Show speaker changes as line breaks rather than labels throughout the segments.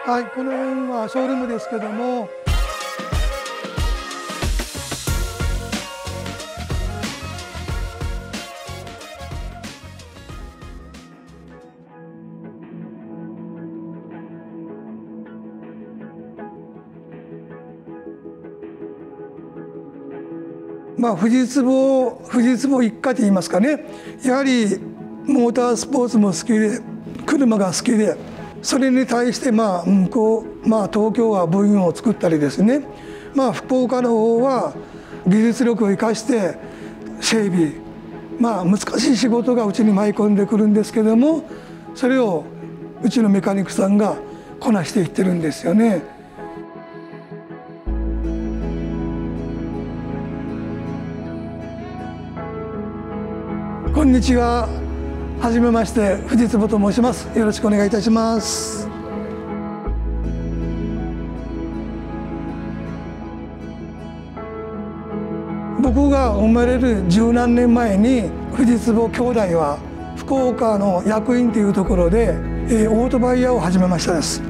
はい、この辺はショールームですけども、富士壺一家と言いますかね、やはりモータースポーツも好きで車が好きで、それに対して東京は部員を作ったりですね、福岡の方は技術力を生かして整備、難しい仕事がうちに舞い込んでくるんですけども、それをうちのメカニックさんがこなしていってるんですよね。こんにちは。はじめまして、藤坪と申します。よろしくお願いいたします。僕が生まれる十何年前に藤坪兄弟は福岡の役員というところでオートバイ屋を始めましたです。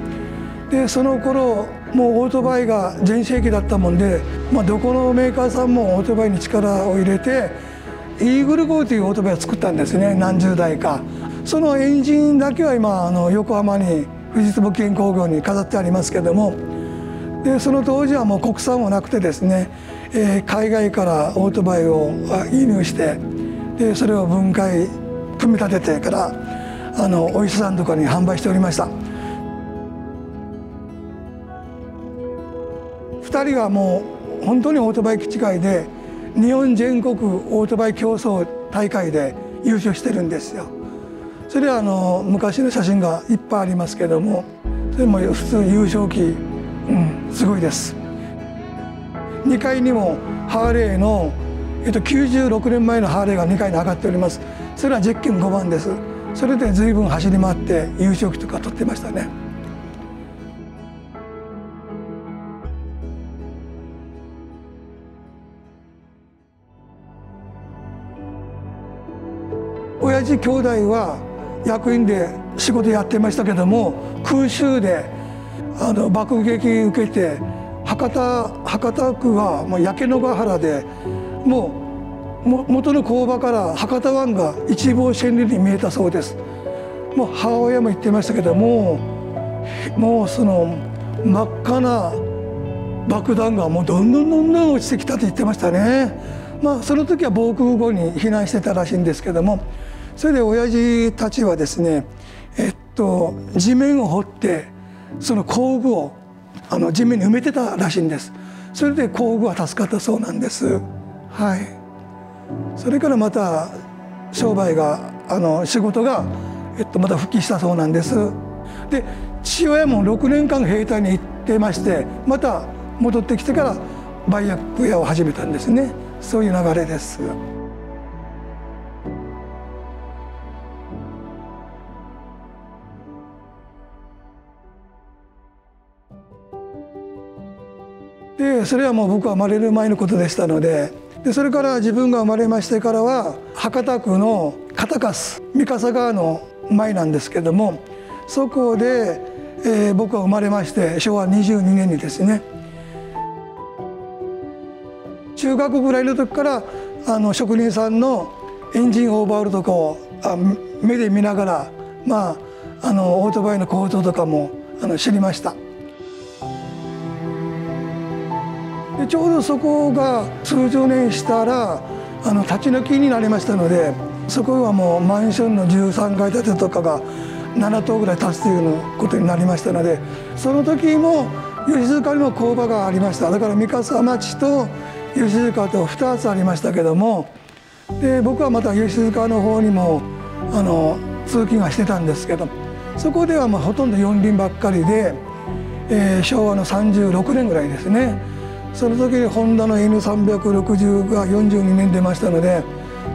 でその頃もうオートバイが全盛期だったもんで、どこのメーカーさんもオートバイに力を入れてイーグル号というオートバイを作ったんですね。何十台か。そのエンジンだけは今横浜に藤坪建工業に飾ってありますけども、でその当時はもう国産はなくてですね、海外からオートバイを輸入して、でそれを分解組み立ててからお医者さんとかに販売しておりました。2人はもう本当にオートバイ機械で日本全国オートバイ競争大会で優勝してるんですよ。それは昔の写真がいっぱいありますけども、それも普通優勝旗、すごいです。2階にもハーレーの、96年前のハーレーが2階に上がっております。それはゼッケン5番です。それで随分走り回って優勝旗とか取ってましたね。親父兄弟は役員で仕事やってましたけども、空襲で爆撃受けて博多区はもう焼け野ヶ原で、もう元の工場から博多湾が一望千里に見えたそうです。もう母親も言ってましたけども、もうその真っ赤な爆弾がもうどんどん落ちてきたと言ってましたね。その時は防空壕に避難してたらしいんですけども、それで親父たちはですね、地面を掘ってその工具を地面に埋めてたらしいんです。それで工具は助かったそうなんです。はい。それからまた商売が仕事がまた復帰したそうなんです。で父親も6年間兵隊に行ってまして、また戻ってきてからバイヤック屋を始めたんですね。そういう流れです。でそれはもう僕は生まれる前のことでしたので、それから自分が生まれましてからは博多区の片粕三笠川の前なんですけども、そこで、僕は生まれまして、昭和22年にですね、中学ぐらいの時から職人さんのエンジンオーバーオールとかを目で見ながら、オートバイの構造とかも知りました。でちょうどそこが数十年したら立ち退きになりましたので、そこはもうマンションの13階建てとかが7棟ぐらい建つというようなことになりましたので、その時も吉塚にも工場がありました。だから三笠町と吉塚と2つありましたけども、で僕はまた吉塚の方にも通勤はしてたんですけど、そこではほとんど四輪ばっかりで、昭和の36年ぐらいですね。その時にホンダの N360 が42年出ましたので、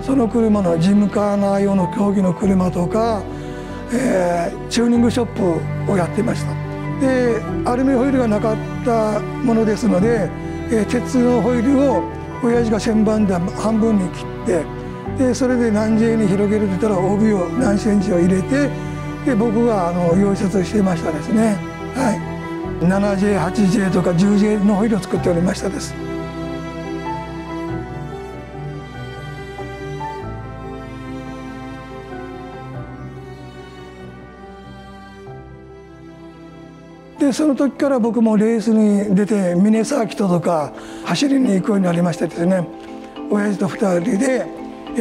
その車のジムカーナー用の競技の車とか、チューニングショップをやってました。でアルミホイルがなかったものですので、鉄のホイールを親父が旋盤で半分に切って、でそれで何 J に広げると言ったら帯を何センチを入れて、で僕が溶接してましたですね。はい、7J、8J とか 10J のホイールを作っておりましたです。でその時から僕もレースに出てミネサーキットとか走りに行くようになりましてですね、親父と2人で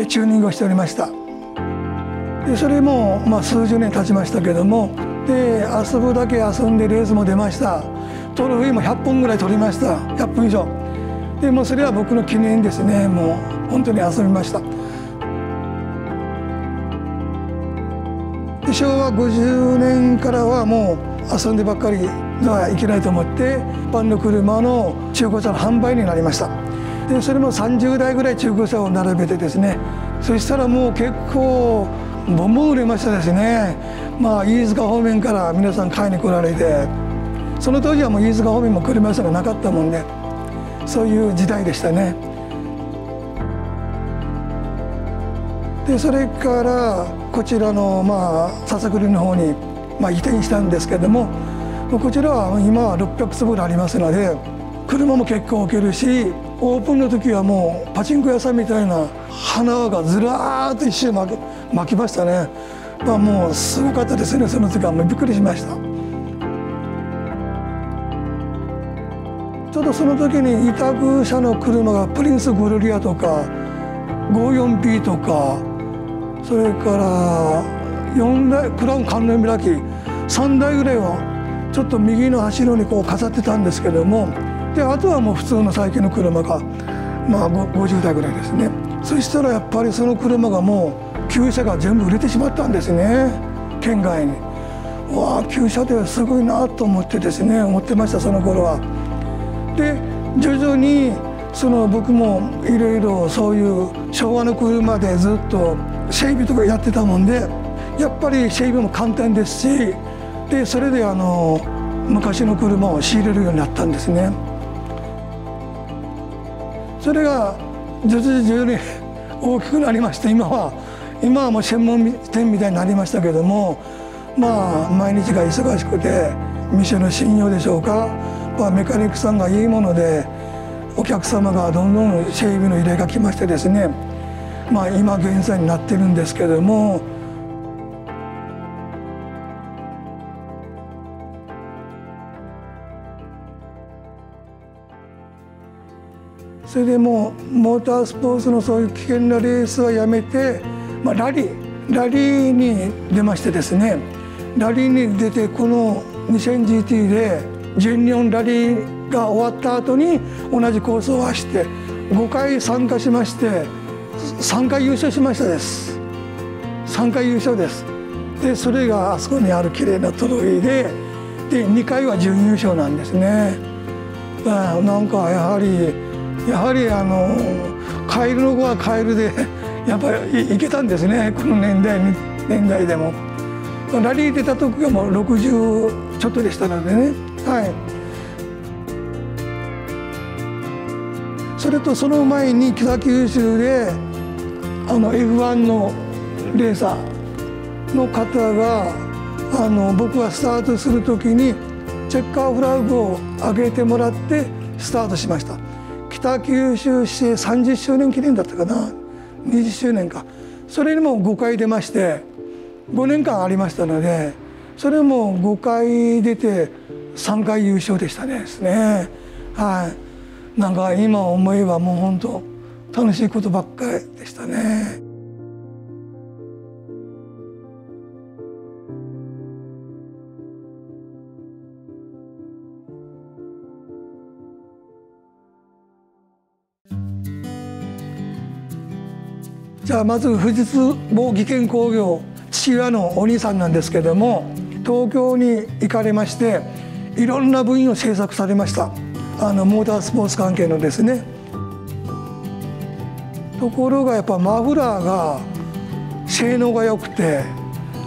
チューニングをしておりました。でそれも数十年経ちましたけども、で遊ぶだけ遊んでレースも出ました。トロフィーも100本ぐらい取りました。100本以上でもうそれは僕の記念ですね。もう本当に遊びました。で昭和50年からはもう遊んでばっかりではいけないと思って一般の車の中古車の販売になりました。でそれも30台ぐらい中古車を並べてですね、そしたらもう結構ボンボン売れましたですね。飯塚方面から皆さん買いに来られて、その当時はもう飯塚方面も車屋さんがなかったもんで、そういう時代でしたね。でそれからこちらの笹栗の方に移転したんですけども、こちらは今は600坪ぐらいありますので車も結構置けるし、オープンの時はもうパチンコ屋さんみたいな花がずらーっと一周巻きましたね。もうすごかったですね。その時はもうびっくりしました。ちょうどその時に委託車の車がプリンスグルリアとか 54P とか、それから4台クラウン観音開き3台ぐらいはちょっと右の端にこう飾ってたんですけども、であとはもう普通の最近の車が50台ぐらいですね。そしたらやっぱりその車がもう旧車が全部売れてしまったんですね、県外に。わあ旧車ですごいなと思ってですね、思ってましたその頃は。で徐々に僕もいろいろそういう昭和の車でずっと整備とかやってたもんで、やっぱり整備も簡単ですし、でそれで昔の車を仕入れるようになったんですね。それが徐々に大きくなりまして、今はもう専門店みたいになりましたけども、毎日が忙しくて店の信用でしょうか、メカニックさんがいいものでお客様がどんどん整備の依頼が来ましてですね、今現在になってるんですけども。それでもうモータースポーツのそういう危険なレースはやめて、ラリーに出ましてですね、ラリーに出てこの 2000GT で全日本ラリーが終わった後に同じコースを走って5回参加しまして、3回優勝しましたです。3回優勝です。でそれがあそこにある綺麗なトロフィーで、2回は準優勝なんですね。なんかやはりカエルの子はカエルでやっぱりいけたんですね、この年代でも。ラリー出た時がもう60ちょっとでしたのでね。それとその前に北九州でF1 のレーサーの方が僕がスタートする時にチェッカーフラッグを上げてもらってスタートしました。北九州市政30周年記念だったかな、20周年か、それにも5回出まして5年間ありましたので、それも5回出て3回優勝でしたですね。なんか今思えばもう本当楽しいことばっかりでしたね。じゃあまず富士通某技研工業、父親のお兄さんなんですけども、東京に行かれましていろんな部品を製作されました。モータースポーツ関係のですね。ところがやっぱマフラーが性能が良くて、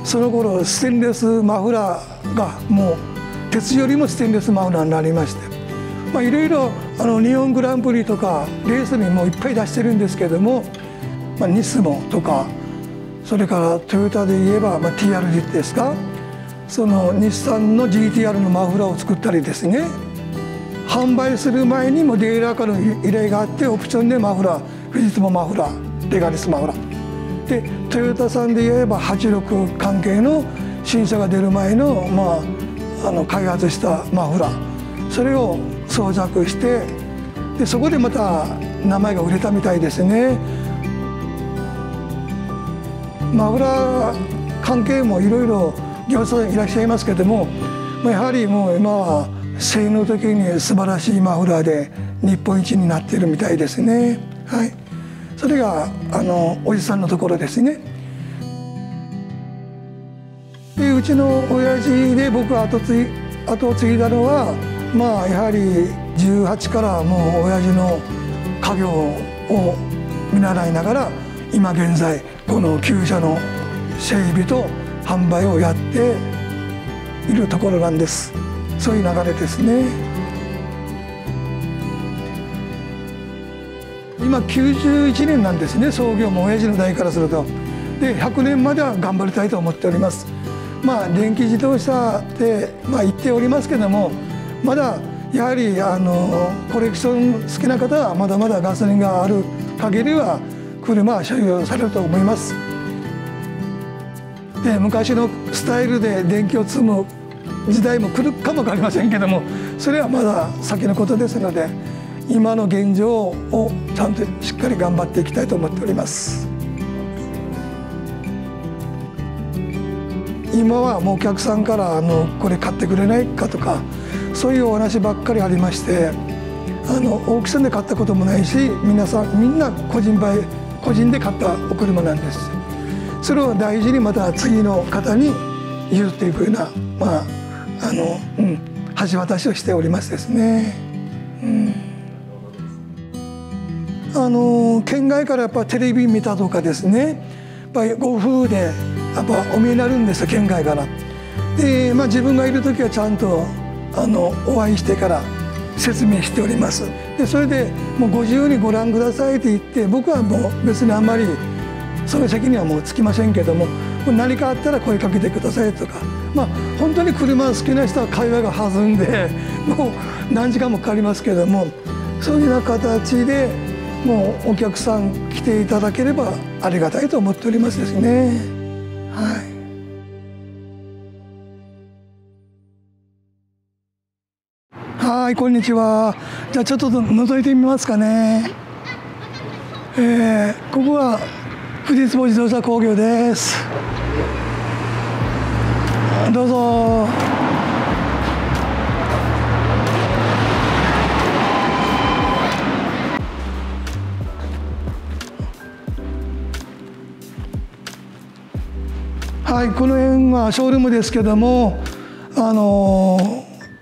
その頃ステンレスマフラーがもう鉄よりもステンレスマフラーになりまして、いろいろ日本グランプリとかレースにもいっぱい出してるんですけども、ニスモとか、それからトヨタで言えばTRD ですか、その日産の GTR のマフラーを作ったりですね、販売する前にもディーラーからの依頼があって、オプションでマフラー、フジツボマフラー、レガリスマフラーで、トヨタさんで言えば86関係の新車が出る前の、開発したマフラー、それを装着して、でそこでまた名前が売れたみたいですね。マフラー関係もいろいろ業者いらっしゃいますけども、やはりもう今は性能的に素晴らしいマフラーで日本一になっているみたいですね。はい、それがおじさんのところですね。でうちの親父で僕が後を継いだのは、やはり18からもう親父の家業を見習いながら、今現在この旧車の整備と販売をやっているところなんです。そういう流れですね。今91年なんですね、創業も親父の代からすると。で100年までは頑張りたいと思っております。電気自動車って言っておりますけども、まだやはりコレクション好きな方はまだまだガソリンがある限りは車は所有されると思います。で昔のスタイルで電気を積む時代も来るかも分かりませんけども、それはまだ先のことですので、今の現状をちゃんとしっかり頑張っていきたいと思っております。今はもうお客さんからこれ買ってくれないかとか、そういうお話ばっかりありまして、オークションで買ったこともないし、みんな個人で買ったお車なんです。それを大事にまた次の方に譲っていくような橋渡しをしておりますですね。県外からやっぱテレビ見たとかですね、やっぱりご夫婦でやっぱお見えになるんですよ、県外から。で、自分がいる時はちゃんとお会いしてから説明しております。でそれでもうご自由にご覧くださいって言って、僕はもう別にあんまりその責任はもうつきませんけども、何かあったら声かけてくださいとか、本当に車好きな人は会話が弾んでもう何時間もかかりますけども、そういうような形でもうお客さん来ていただければありがたいと思っておりますですね。はい、こんにちは。じゃあちょっと覗いてみますかね。ここは富士坪自動車工業です。どうぞ。はい、この辺はショールームですけども、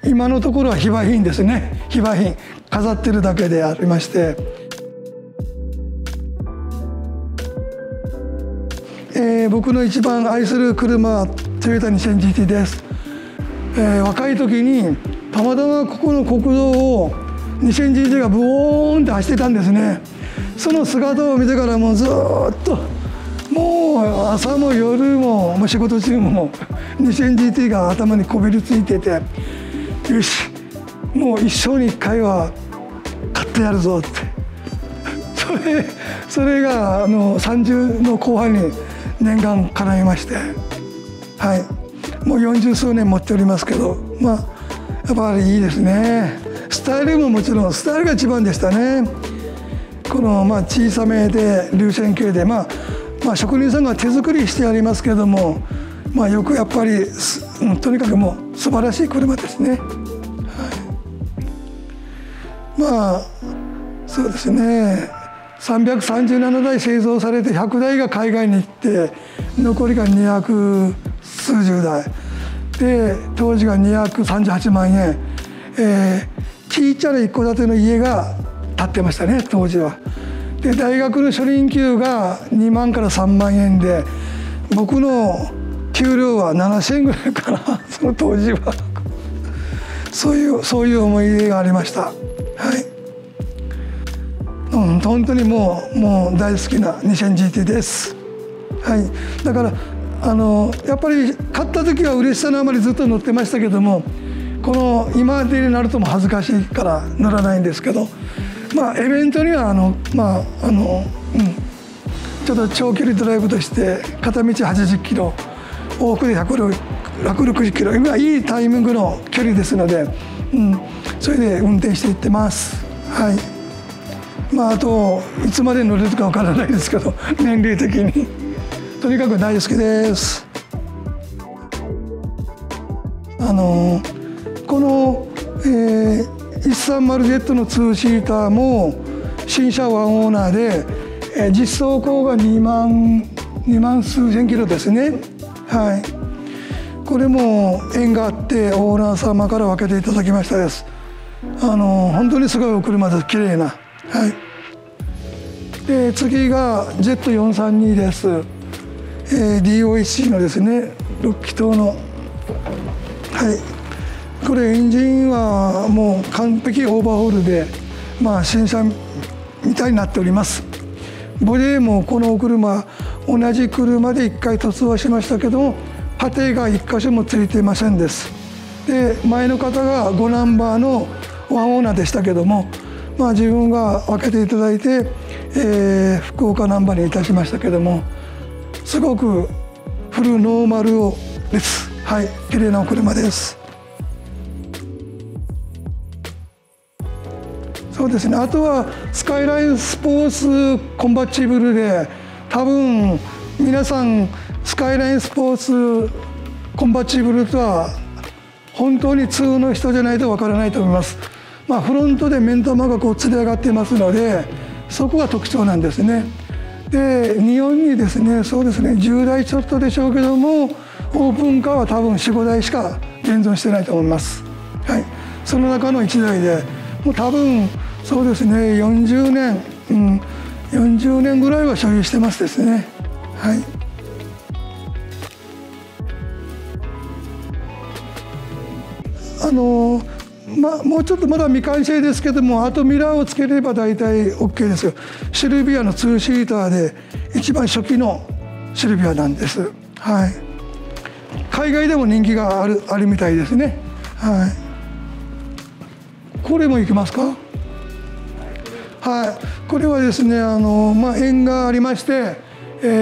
今のところは非売品ですね。非売品飾ってるだけでありまして、僕の一番愛する車はトヨタ 2000GT です。若い時にたまたまここの国道を 2000GT がブオーンって走ってたんですね。その姿を見てからもうずっともう朝も夜も仕事中も 2000GT が頭にこびりついてて、よしもう一生に一回は買ってやるぞって、それが30の後半に念願叶いまして、はい、もう40数年持っておりますけど、やっぱりいいですね。スタイルももちろんスタイルが一番でしたね。この小さめで流線形で、職人さんが手作りしてありますけども、よくやっぱりとにかくもう素晴らしい車ですね。そうですね。337台製造されて100台が海外に行って、残りが200数十台で、当時が238万円、ちっちゃな一戸建ての家が建ってましたね、当時は。で大学の初任給が2万から3万円で、僕の給料は7000円ぐらいかな、その当時は。そういう思い出がありました。はい、本当にもう大好きな 2000GT です。はい、だからやっぱり買った時は嬉しさのあまりずっと乗ってましたけども、この今でになるとも恥ずかしいから乗らないんですけど、イベントにはちょっと長距離ドライブとして片道80キロ往復で160キロ、今いいタイミングの距離ですので、それで運転していってます。はい。あといつまで乗れるかわからないですけど、年齢的にとにかく大好きです。この、130Z の2シーターも新車ワンオーナーで、実走行が2万数千キロですね。はい。これも縁があってオーナー様から分けていただきましたです。本当にすごいお車です。綺麗な。はい。で次が Z432 です。DOHC のですね6気筒の。はい。これエンジンはもう完璧オーバーホールで、新車みたいになっております。ボディもこのお車同じ車で1回塗装はしましたけども、パテが1箇所もついていませんです。で前の方が5ナンバーのワンオーナーでしたけども、自分が分けていただいて、福岡ナンバーにいたしましたけども、すごくフルノーマルです。はい、綺麗なお車です。そうですね。あとはスカイラインスポーツコンバチブルで、多分皆さんスカイラインスポーツコンバチブルとは本当に通の人じゃないとわからないと思います。フロントで目ん玉がこうつり上がってますので、そこが特徴なんですね。で日本にですね、そうですね、10台ちょっとでしょうけども、オープンカーは多分4、5台しか現存してないと思います。はい、その中の1台で、もう多分そうですね、40年ぐらいは所有してますですね。はい。もうちょっとまだ未完成ですけども、あとミラーをつければ大体 OK ですよ。シルビアの2シーターで一番初期のシルビアなんです。はい。海外でも人気があるみたいですね。はい。これもいきますか。はい。これはですね、縁がありまして、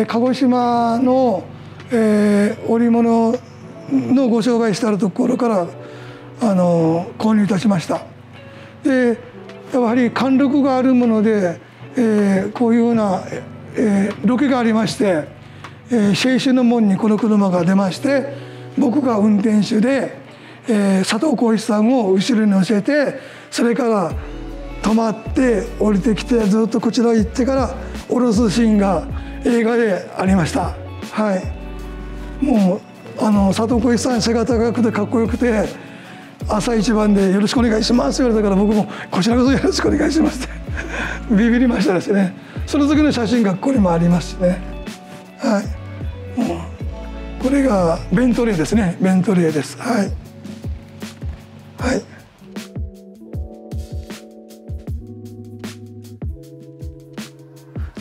鹿児島の、織物のご商売してあるところから購入いたしました。でやはり貫禄があるもので、こういうような、ロケがありまして、青春の門にこの車が出まして、僕が運転手で、佐藤浩市さんを後ろに乗せて、それから止まって降りてきてずっとこちら行ってから降ろすシーンが映画でありました。はい。もう佐藤浩市さん背が高くてかっこよくて、朝一番でよろしくお願いします言われたから、僕もこちらこそよろしくお願いしますってビビりましたですね。その時の写真がここにもありますしね。はい。もうこれがベントレーですね。ベントレーです。はい。はい。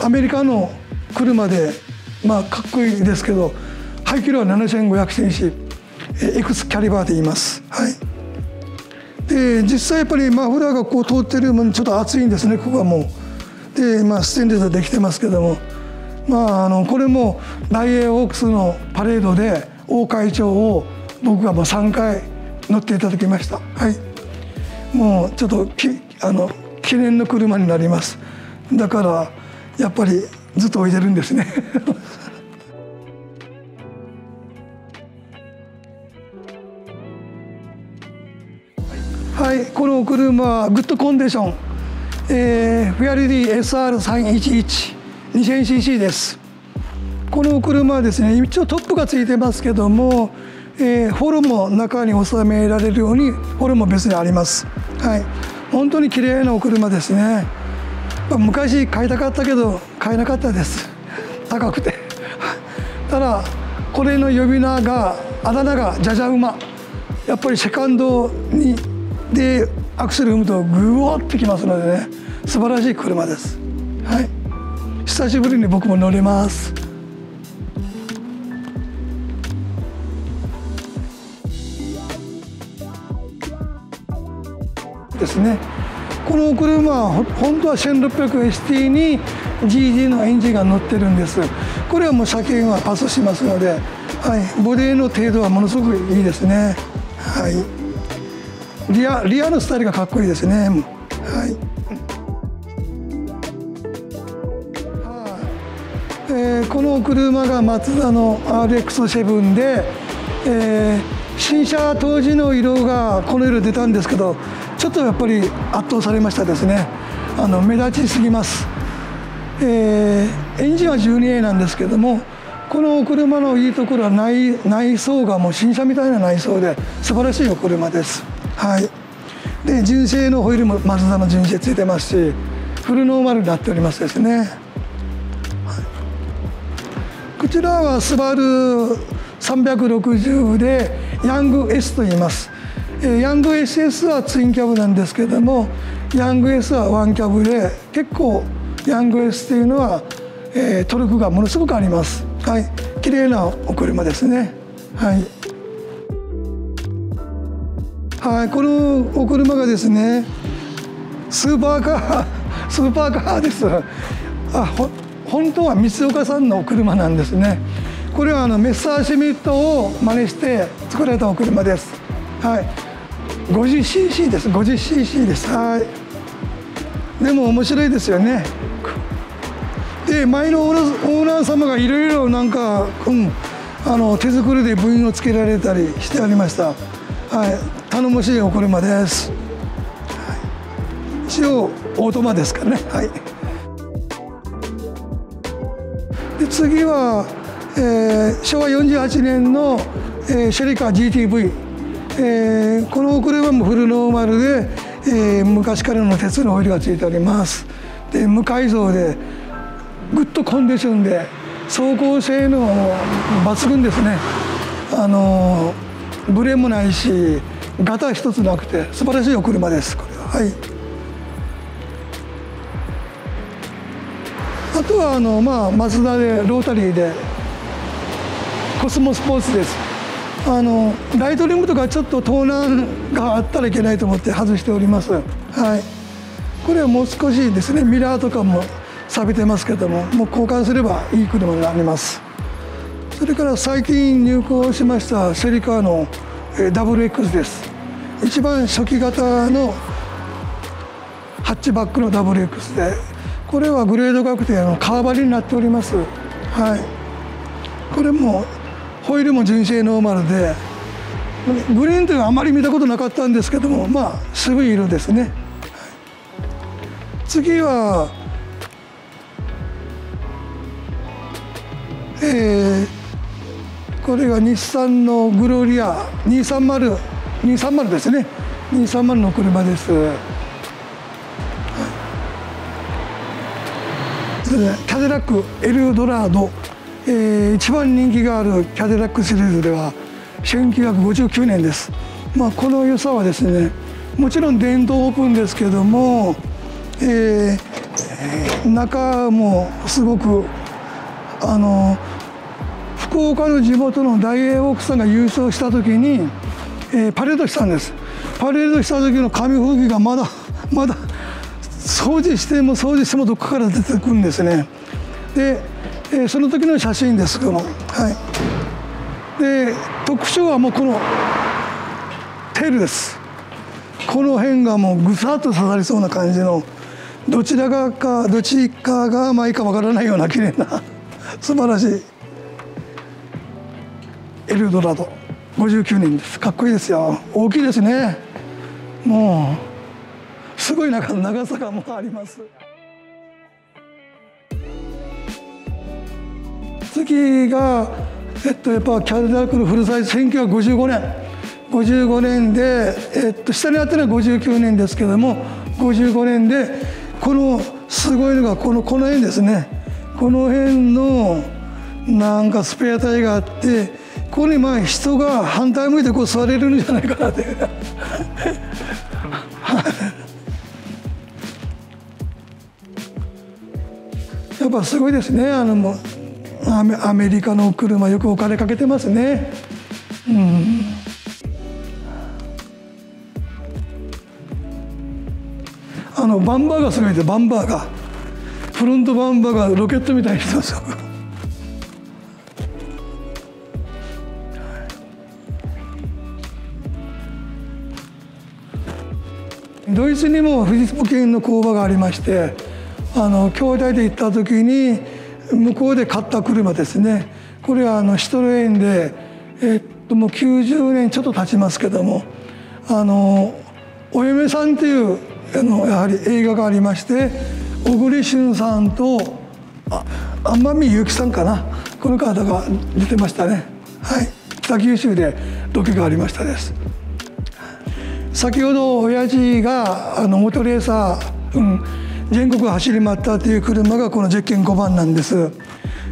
アメリカの車でかっこいいですけど、排気量は7500センチ、エクスキャリバーで言います。はい。で実際やっぱりマフラーがこう通ってる分ちょっと熱いんですね、ここはもう。でステンレスでできてますけども、これも大英オークスのパレードで王会長を僕がもう3回乗っていただきました。はい。もうちょっと記念の車になります。だからやっぱりずっと置いてるんですねはい、この車はグッドコンディション、フェアリディ SR311 2000cc です。この車はですね、一応トップがついてますけども、フォロも中に収められるようにフォロも別にあります。はい、本当に綺麗なお車ですね。昔買いたかったけど買えなかったです、高くてただこれの呼び名が、あだ名がじゃじゃ馬。やっぱりセカンドでアクセル踏むとグワッてきますのでね、素晴らしい車です。はい、久しぶりに僕も乗れます。ですね。この車は本当は 1600ST に GG のエンジンが乗ってるんです。これはもう車検はパスしますので、はい、ボディの程度はものすごくいいですね。はい、リアのスタイルがかっこいいですね。はい。この車がマツダの RX7 で、新車当時の色がこの色出たんですけど、ちょっとやっぱり圧倒されましたですね。目立ちすぎます。エンジンは 12A なんですけども、この車のいいところは内装がもう新車みたいな内装で素晴らしいお車です。はい。で、純正のホイールもマツダの純正ついてますし、フルノーマルになっておりますですね。こちらはスバル360でヤング S と言います。ヤング SS はツインキャブなんですけども、ヤング S はワンキャブで、結構ヤング S というのは、トルクがものすごくあります。はい、綺麗なお車ですね。はい。はい、このお車がですね、スーパーカーです。本当は三岡さんのお車なんですね。これはメッサーシュミットを真似して作られたお車です。はい。50cc です。50cc です。はい。でも面白いですよね。で、前のオーナー様がいろいろなんか、手作りで部品をつけられたりしてありました。はい。頼もしいお車です。はい、一応オートマですからね。はい。で、次は、昭和48年の、シェリカ GTV、この車もフルノーマルで、昔からの鉄のホイールがついております。で、無改造でグッドコンディションで走行性能抜群ですね。ブレもないしガタ一つなくて素晴らしいお車です。これは、はい。あとはマツダでロータリーでコスモスポーツです。ライトリムとかちょっと盗難があったらいけないと思って外しております。はい。これはもう少しですね、ミラーとかも錆びてますけども、もう交換すればいい車になります。それから最近入庫しましたシェリカの WX です。一番初期型のハッチバックの WX で、これはグレード確定の革張りになっております。はい。これもホイールも純正ノーマルで、グリーンというのはあまり見たことなかったんですけども、渋い色ですね。はい、次は、これが日産のグロリア230ですね。230の車です。キャデラックエルドラード、一番人気があるキャデラックシリーズでは1959年です。この良さはですね、もちろん電動オープンですけども、中もすごく福岡の地元の大英オークさんが優勝した時に、パレードしたんです。パレードした時の紙吹雪がまだ掃除してもどっかから出てくるんですね。で、その時の写真ですけども、はい。で、特徴はもうこのテールです。この辺がもうぐさっと刺さりそうな感じの、どっちかが前かわからないような綺麗な素晴らしいエルドラド59年です。かっこいいですよ。大きいですね。もうすごい長さがもうあります。次がやっぱキャデラックのフルサイズ1955年で、下にあったのは59年ですけども、55年でこのすごいのがこの辺ですね。この辺のなんかスペアタイがあって、ここに人が反対向いてこう座れるんじゃないかなってやっぱすごいですね。アメリカの車よくお金かけてますね。バンバーがすごいです。バンバーがフロントバンバーがロケットみたいにしてますよ。ドイツにも富士保険の工場がありまして、兄弟で行った時に向こうで買った車ですね。これはシトロエンで、もう90年ちょっと経ちますけども、お嫁さんというやはり映画がありまして、小栗旬さんと天海祐希さんかな、この方が出てましたね。はい、北九州でロケがありましたです。先ほど親父がモートレーサー、全国走り回ったという車がこのゼッケン5番なんです。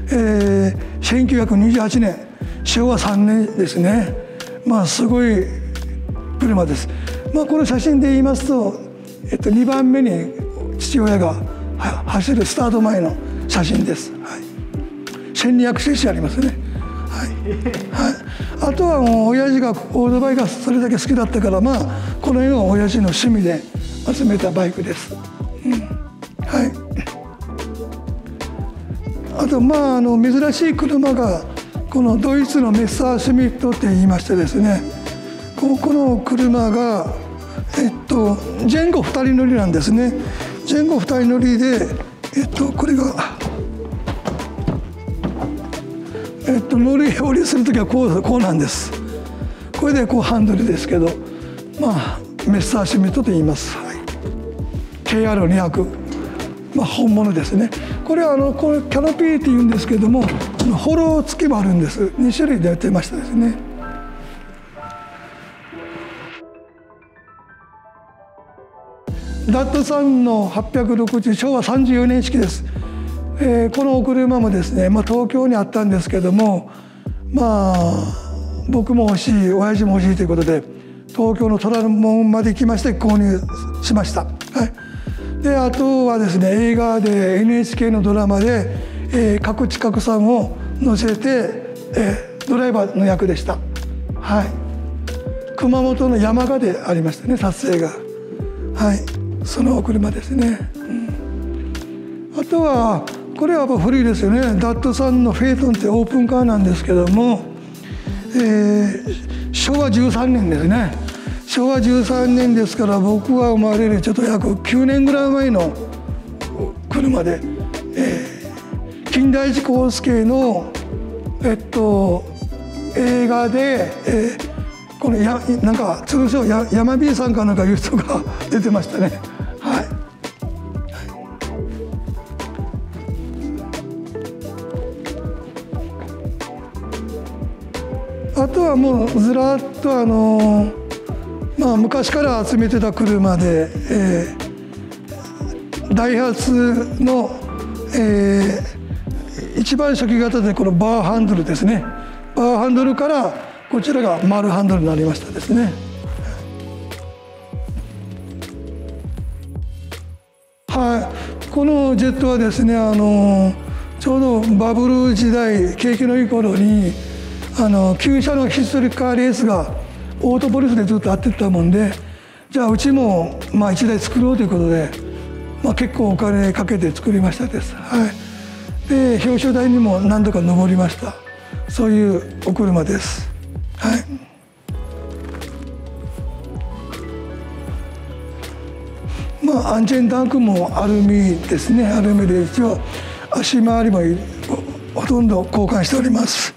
1928年昭和3年ですね。すごい車です。この写真で言いますと、2番目に父親が走るスタート前の写真です。はい、1200cc ありますね。はいはい、あとはもう親父がオートバイがそれだけ好きだったから、この辺は親父の趣味で集めたバイクです。はい、あと珍しい車がこのドイツのメッサーシュミットって言いましてですね、この車が前後2人乗りなんですね。前後2人乗りでこれが乗り降りする時はこうなんです。これでハンドルですけど、メッサーシュミットと言います。はい、KR200、本物ですね。これはこれキャノピーって言うんですけども、ホロー付きもあるんです。2種類出てましたですね。ダットさんの860昭和34年式です。このお車もですね、東京にあったんですけども、僕も欲しい、親父も欲しいということで東京の虎ノ門まで行きまして購入しました。はい、であとはですね、映画で NHK のドラマで、角地角さんを乗せて、ドライバーの役でした。はい、熊本の山鹿でありましたね、撮影が。はい、そのお車ですね。あとはこれはやっぱ古いですよね。ダットさんのフェイトンってオープンカーなんですけども、昭和13年ですね。昭和13年ですから、僕が生まれるちょっと約9年ぐらい前の車で、金田一耕助の映画で、このなんか通称山 B さんかなんかいう人が出てましたね。はい。あとはもうずらっと昔から集めてた車で、ダイハツの、一番初期型でこのバーハンドルですね。バーハンドルからこちらが丸ハンドルになりましたですね。はい、このジェットはですね、ちょうどバブル時代、景気のいい頃に旧車のヒストリックカーレースがオートポリスでずっとやってたもんで、じゃあうちも1台作ろうということで、結構お金かけて作りましたです。はい、で表彰台にも何度か上りました。そういうお車です。はい、安全タンクもアルミですね。アルミで一応足回りもほとんど交換しております。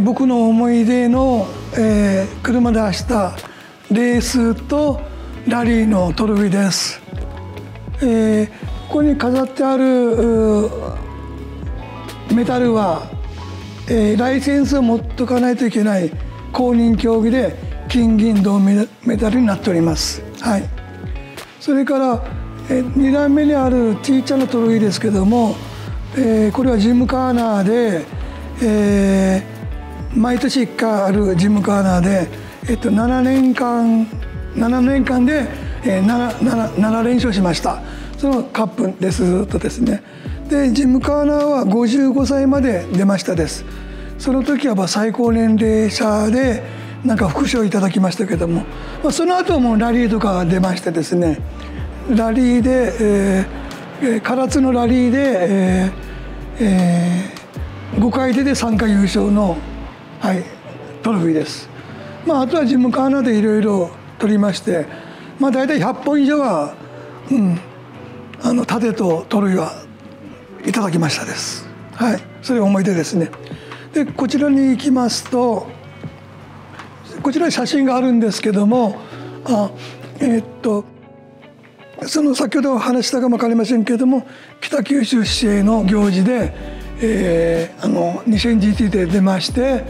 僕の思い出の、車で走ったレースとラリーのトロフィーです。ここに飾ってあるメタルは、ライセンスを持っとかないといけない公認競技で金銀銅メダルになっております。はい、それから、2段目にある T ちゃんのトロフィーですけども、これはジムカーナーで、毎年1回あるジムカーナーで、7年間で、7連勝しました。そのカップですずっとですね。でジムカーナーは55歳まで出ましたです。その時は最高年齢者でなんか副賞いただきましたけども、その後もラリーとか出ましてですね、ラリーで、唐津のラリーで、5回出で3回優勝の、はい、トロフィーです。あとはジムカーナでいろいろ取りまして、大体100本以上は、盾とトロフィーはいただきましたです。はい、それ思い出ですね。でこちらに行きますと、こちらに写真があるんですけども、その先ほどお話したかも分かりませんけれども、北九州市営の行事で、2000GT で出まして、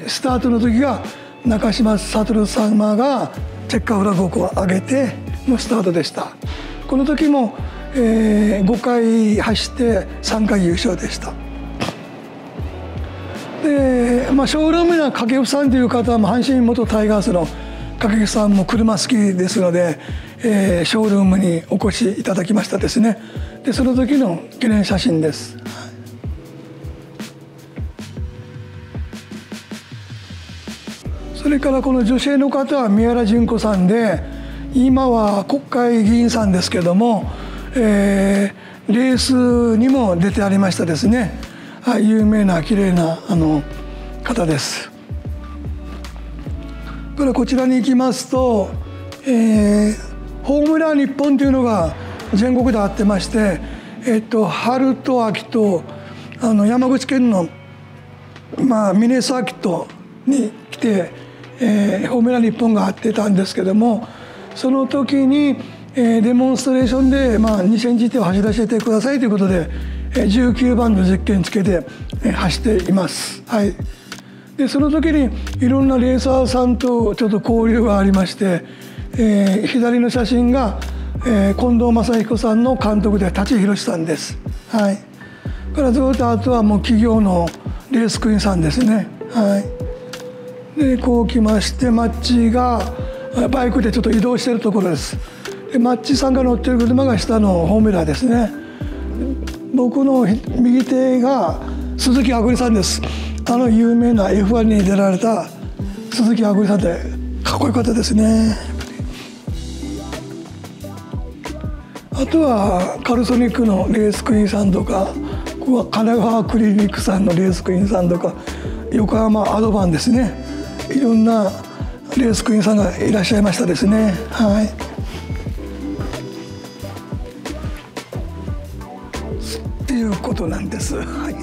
スタートの時が中島悟様がチェッカーフラッグを上げてのスタートでした。この時も、5回走って3回優勝でした。で、ショールームには掛布さんという方は阪神元タイガースの掛布さんも車好きですので、ショールームにお越しいただきましたですね。でその時の記念写真です。それからこの女性の方は宮原純子さんで、今は国会議員さんですけども、レースにも出てありましたですね。有名な綺麗な方です。からこちらに行きますと、ホームラン日本というのが全国であってまして、春と秋と山口県の、峰サーキットに来て、ホームラン日本があってたんですけども、その時に、デモンストレーションで、2000GT を走らせてくださいということで、19番の実験つけて、走っています。はい、でその時にいろんなレーサーさんとちょっと交流がありまして、左の写真が、近藤正彦さんの監督で舘ひろしさんです。はい、からずっとあとはもう企業のレースクイーンさんですね。はい、でこう来まして、マッチがバイクでちょっと移動しているところです。でマッチさんが乗っている車が下のホームラーですね。僕の右手が鈴木あぐりさんです。有名な F1 に出られた鈴木あぐりさんでかっこよかったですね。あとはカルソニックのレースクイーンさんとか、ここは神奈川クリニックさんのレースクイーンさんとか、横浜アドバンですね。いろんなレースクイーンさんがいらっしゃいましたですね。はい。っていうことなんです。はい。